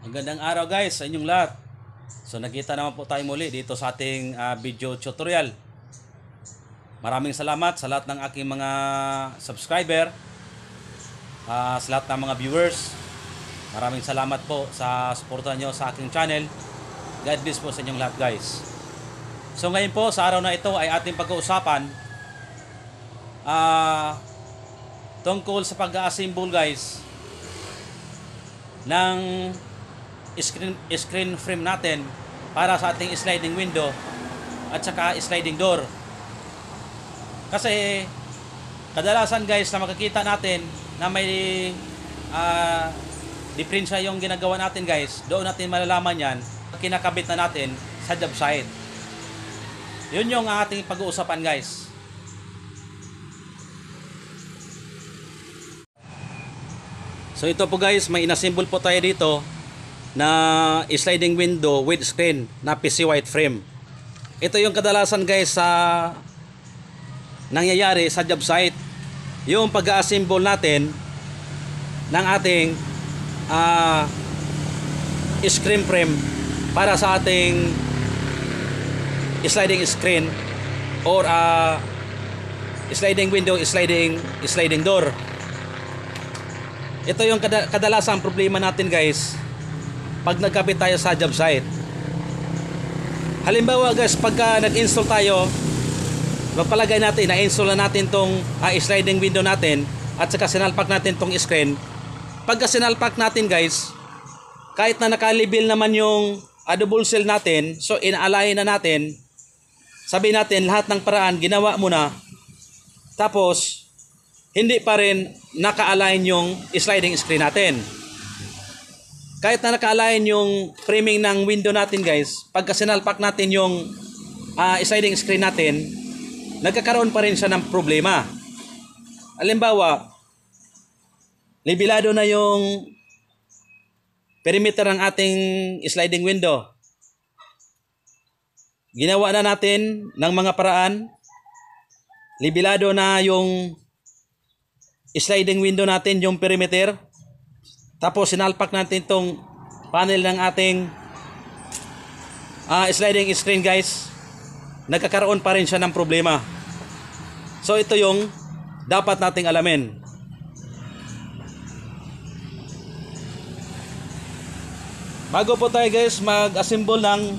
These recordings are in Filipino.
Magandang araw guys sa inyong lahat. So nakita naman po tayo muli dito sa ating video tutorial. Maraming salamat sa lahat ng aking mga subscriber, sa lahat ng mga viewers. Maraming salamat po sa suporta nyo sa aking channel. God bless po sa inyong lahat guys. So ngayon po sa araw na ito ay ating pag-uusapan tungkol sa pag-assemble guys ng screen frame natin para sa ating sliding window at saka sliding door. Kasi kadalasan guys na makikita natin na may diferensya yung ginagawa natin guys, doon natin malalaman yan kinakabit na natin sa job site. Yun yung ating pag-uusapan guys. So ito po guys, may inassemble po tayo dito na sliding window with screen na PC white frame. Ito yung kadalasan guys sa nangyayari sa job site, yung pag-assemble natin ng ating screen frame para sa ating sliding screen or sliding window, sliding door. Ito yung kadalasan problema natin guys pag nagkabit tayo sa job site. Halimbawa guys, pagka nag-install tayo, magpalagay natin na-install na natin tong sliding window natin at saka sinalpak natin tong screen. Pagka sinalpak natin guys, kahit na naka-level naman yung double seal natin, so in-align na natin, sabihin natin lahat ng paraan ginawa mo na, tapos hindi pa rin naka-align yung sliding screen natin. Kahit na naka-align yung framing ng window natin guys, pagka sinalpak natin yung sliding screen natin, nagkakaroon pa rin siya ng problema. Halimbawa, nibilado na yung perimeter ng ating sliding window. Ginawa na natin ng mga paraan, nibilado na yung sliding window natin, yung perimeter. Tapos sinalpak natin itong panel ng ating sliding screen guys, nagkakaroon pa rin siya ng problema. So ito yung dapat nating alamin. Bago po tayo guys mag-assemble ng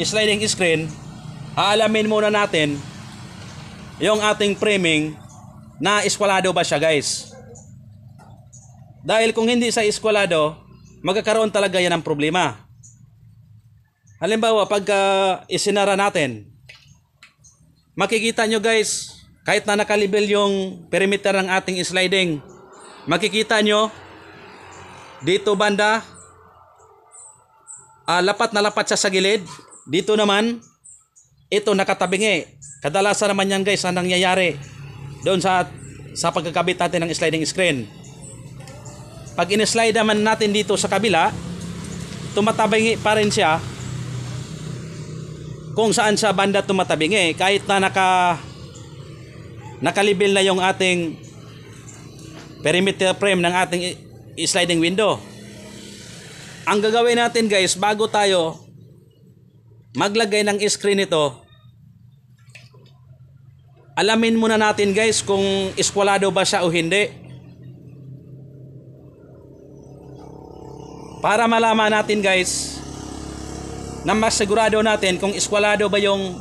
sliding screen, aalamin muna natin yung ating framing na eskwalado ba siya guys. Dahil kung hindi sa eskwalado, magkakaroon talaga yan ng problema. Halimbawa, pagka isinara natin, makikita nyo guys, kahit na nakalibel yung perimeter ng ating sliding, makikita nyo, dito banda, lapat na lapat siya sa gilid. Dito naman, ito nakatabingi. Kadalasan naman yan guys, ang nangyayari doon sa pagkakabit natin ng sliding screen. Pag in-slide naman natin dito sa kabila, tumatabingi pa rin siya kung saan sa banda tumatabingi, kahit na nakalibel na yung ating perimeter frame ng ating sliding window. Ang gagawin natin guys, bago tayo maglagay ng screen ito, alamin muna natin guys kung eskwalado ba siya o hindi. Para malaman natin guys, na mas sigurado natin kung eskwalado ba yung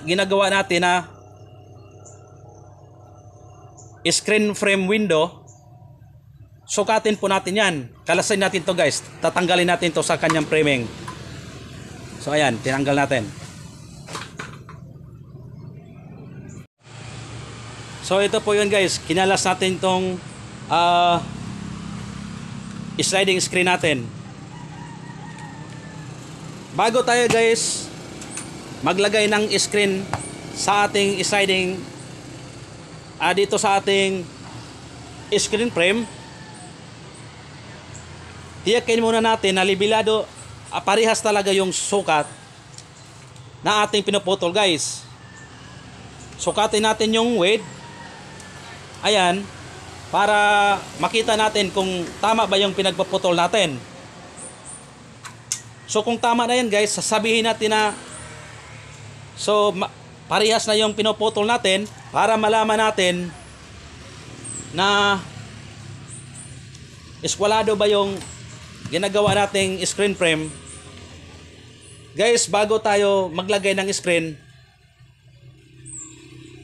ginagawa natin na screen frame window, sukatin po natin yan. Kalasin natin to guys, tatanggalin natin to sa kanyang framing. So ayan, tinanggal natin. So ito po yun guys, kinalas natin tong sliding screen natin. Bago tayo guys maglagay ng screen sa ating sliding dito sa ating screen frame, tiyakin muna natin na libilado, parehas talaga yung sukat na ating pinuputol guys. Sukatin natin yung width. Ayan. para makita natin kung tama ba yung pinagpuputol natin. So kung tama na yan guys, sasabihin natin na parehas na yung pinuputol natin para malaman natin na eskwalado ba yung ginagawa nating screen frame. Guys, bago tayo maglagay ng screen,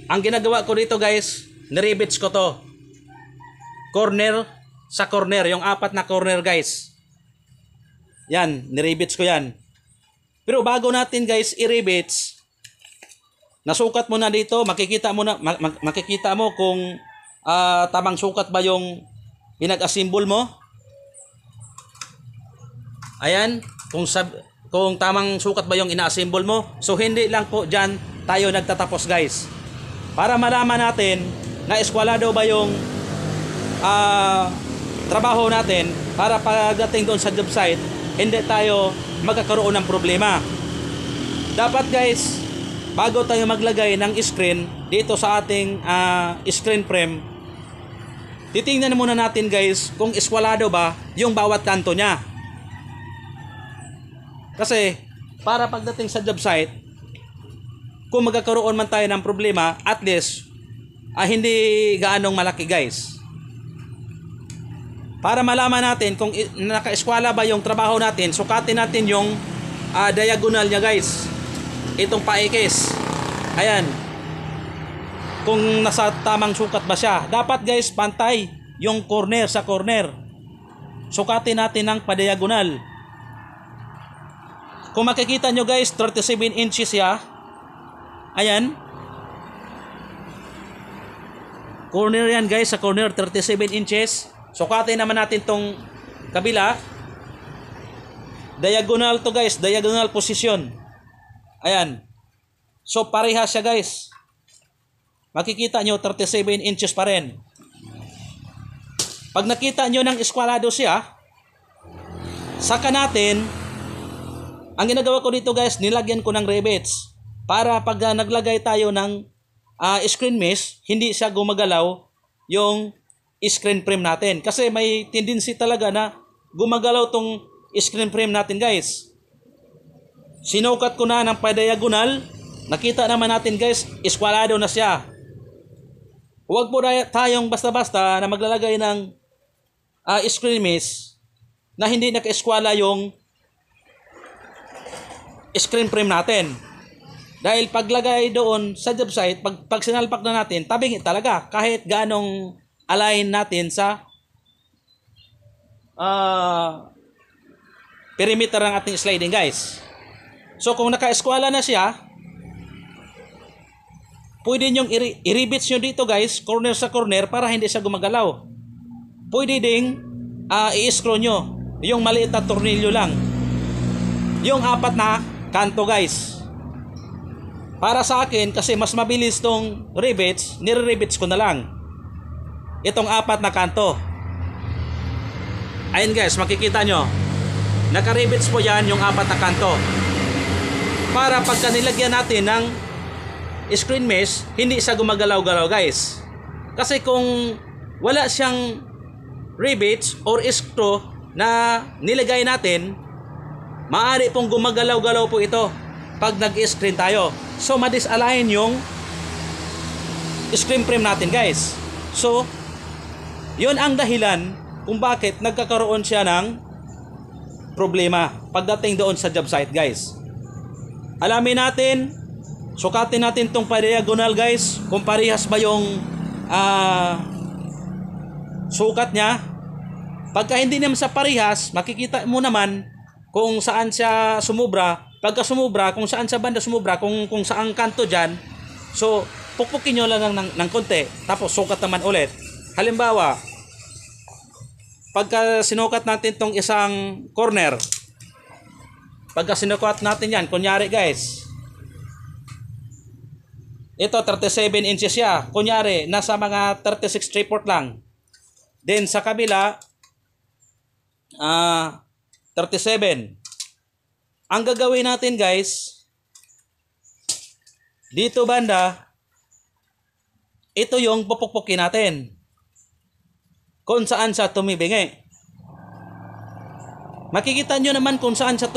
ang ginagawa ko dito guys, niribits ko to. Corner sa corner, yung 4 na corner guys. Yan, niribits ko yan. Pero bago natin guys i-ribits, nasukat mo na dito, makikita mo kung tamang sukat ba yung pinag-assemble mo. Ayan, kung tamang sukat ba yung ina-assemble mo. So hindi lang po dyan tayo nagtatapos guys. Para malaman natin na eskwalado ba yung trabaho natin, para pagdating doon sa job site, hindi tayo magkakaroon ng problema. Dapat guys, bago tayo maglagay ng screen dito sa ating screen frame, titingnan muna natin guys kung eskwalado ba yung bawat kanto niya. Kasi para pagdating sa job site, kung magkakaroon man tayo ng problema, at least hindi gaanong malaki guys. Para malaman natin kung naka-eskwala ba yung trabaho natin, sukatin natin yung diagonal niya guys. Itong paikis. Ayan. Kung nasa tamang sukat ba siya. Dapat guys, pantay yung corner sa corner. Sukatin natin ng pa-diagonal. Kung makikita nyo guys, 37 inches siya. Ayan. Corner yan guys, sa corner 37 inches. Sukatin naman natin tong kabila. Diagonal to guys, diagonal position. Ayan. So parehas siya guys. Makikita nyo 37 inches pa rin. Pag nakita nyo ng eskwalado siya, saka natin, ang ginagawa ko dito guys, nilagyan ko ng rivets. Para pag naglagay tayo ng screen mesh, hindi siya gumagalaw yung screen frame natin. Kasi may tendency talaga na gumagalaw tong screen frame natin guys. Sinukat ko na ng pa-diagonal. Nakita naman natin guys, eskwalado na siya. Huwag po tayong basta-basta na maglalagay ng screen mesh na hindi naka-eskwala yung screen frame natin. Dahil paglagay doon sa job site, pag sinalpak na natin, tabingi talaga kahit ganong align natin sa perimeter ng ating sliding guys. So kung naka-eskwala na siya, pwede nyong i-rivets nyo dito guys, corner sa corner, para hindi siya gumagalaw. Pwede ding i-screw nyo yung maliit na tornilyo lang, yung 4 na kanto guys. Para sa akin, kasi mas mabilis tong rivets, nire-rivets ko na lang itong 4 na kanto. Ayun guys, makikita nyo, naka-rivets po yan yung 4 na kanto. Para pagka nilagyan natin ng screen mesh, hindi siya gumagalaw-galaw guys. Kasi kung wala siyang rivets or screw na nilagay natin, maaari pong gumagalaw-galaw po ito pag nag-screen tayo. So ma-disalign yung screen frame natin guys. So yun ang dahilan kung bakit nagkakaroon siya ng problema pagdating doon sa job site guys. Alamin natin, sukatin natin tong pa-diagonal guys, kung parehas ba yung sukat niya. Pagka hindi naman sa parehas, makikita mo naman kung saan siya sumubra. Pagka sumubra, kung saan sa banda sumubra, kung saan kanto dyan. So pukpukin nyo lang ng konti, tapos sukat naman ulit. Halimbawa, pagka sinukat natin tong isang corner, pagka sinukat natin yan, kunyari guys, ito 37 inches siya, kunyari nasa mga 36/3/4 lang. Then sa kabila 37. Ang gagawin natin guys, dito banda, ito yung pupukpukin natin. kung saan siya tumibingi. Makikita nyo naman kung saan siya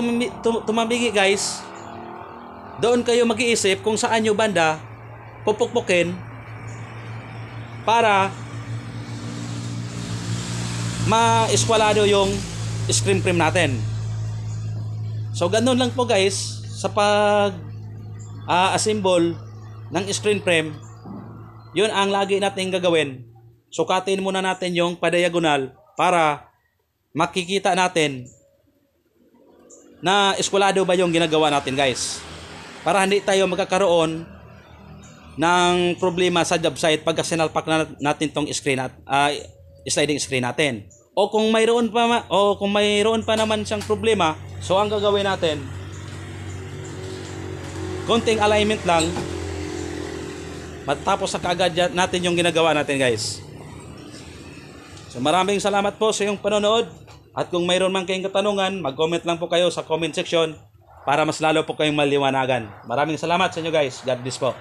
tumibingi guys. Doon kayo mag-iisip kung saan nyo banda pupukpukin para ma-eskwalado yung screen frame natin. So ganun lang po guys sa assemble ng screen frame. Yun ang lagi natin gagawin. Sukatin muna natin yung padiagonal para makikita natin na eskwalado ba yung ginagawa natin guys. Para hindi tayo magkakaroon ng problema sa job site pagka sinalpak natin tong screen at sliding screen natin. O kung mayroon pa naman siyang problema, so ang gagawin natin, konting alignment lang, matapos na kaagad natin yung ginagawa natin guys. So maraming salamat po sa iyong panonood. At kung mayroon man kayong katanungan, mag-comment lang po kayo sa comment section para mas lalo po kayong maliwanagan. Maraming salamat sa inyo guys. God bless po.